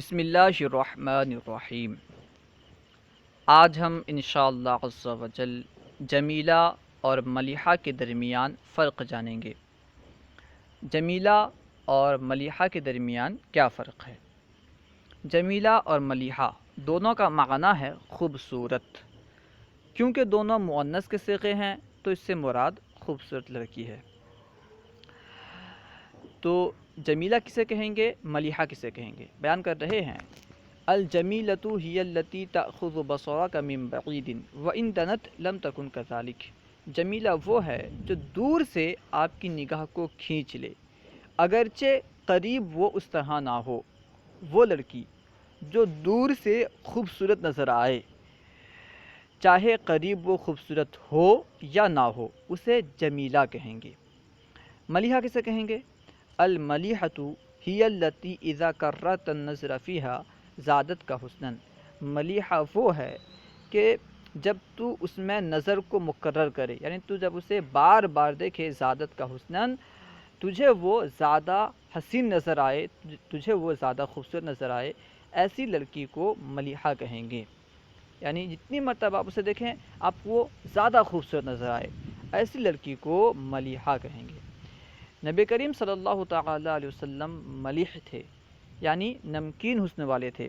بسم اللہ الرحمن الرحیم۔ آج ہم انشاءاللہ عز و جل جمیلہ اور ملیحہ کے درمیان فرق جانیں گے۔ جمیلہ اور ملیحہ کے درمیان کیا فرق ہے؟ جمیلہ اور ملیحہ دونوں کا معنی ہے خوبصورت۔ کیونکہ دونوں مؤنث کے صیغے ہیں تو اس سے مراد خوبصورت لڑکی ہے۔ تو جمیلہ کسے کہیں گے، ملیحہ کسے کہیں گے؟ بیان کر رہے ہیں الجمیلۃ ہی التی تأخذ بصرک من بعید وان دنت لم تکن کذالک۔ جمیلہ وہ ہے جو دور سے آپ کی نگاہ کو کھینچ لے اگرچہ قریب وہ اس طرح نہ ہو۔ وہ لڑکی جو دور سے خوبصورت نظر آئے چاہے قریب وہ خوبصورت ہو یا نہ ہو اسے جمیلہ کہیں گے۔ ملیحہ کسے کہیں گے؟ الملیحۃ ہی التی اذا کررت النظر فیہا زادت کا حسنا۔ ملیحہ وہ ہے کہ جب تو اس میں نظر کو مقرر کرے، یعنی تو جب اسے بار بار دیکھے زادت کا حسنا، تجھے وہ زیادہ حسین نظر آئے، تجھے وہ زیادہ خوبصورت نظر آئے، ایسی لڑکی کو ملیحہ کہیں گے۔ یعنی جتنی مرتبہ آپ اسے دیکھیں آپ وہ زیادہ خوبصورت نظر آئے، ایسی لڑکی کو ملیحہ کہیں گے۔ نبی کریم صلی اللہ تعالی علیہ وسلم ملیح تھے، یعنی نمکین حسن والے تھے۔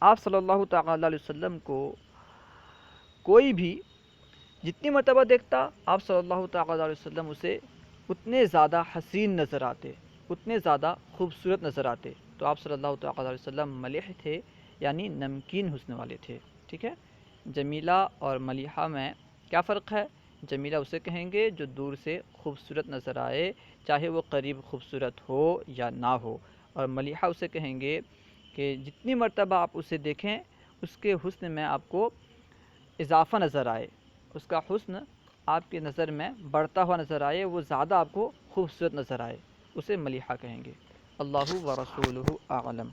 آپ صلی اللہ تعالی علیہ وسلم کو کوئی بھی جتنی مرتبہ دیکھتا آپ صلی اللہ تعالی علیہ وسلم اسے اتنے زیادہ حسین نظر آتے، اتنے زیادہ خوبصورت نظر آتے۔ تو آپ صلی اللہ تعالی علیہ وسلم ملیح تھے، یعنی نمکین حسن والے تھے۔ ٹھیک ہے، جمیلہ اور ملیحہ میں کیا فرق ہے؟ جمیلہ اسے کہیں گے جو دور سے خوبصورت نظر آئے چاہے وہ قریب خوبصورت ہو یا نہ ہو، اور ملیحہ اسے کہیں گے کہ جتنی مرتبہ آپ اسے دیکھیں اس کے حسن میں آپ کو اضافہ نظر آئے، اس کا حسن آپ کی نظر میں بڑھتا ہوا نظر آئے، وہ زیادہ آپ کو خوبصورت نظر آئے، اسے ملیحہ کہیں گے۔ اللہ و رسولہ اعلم۔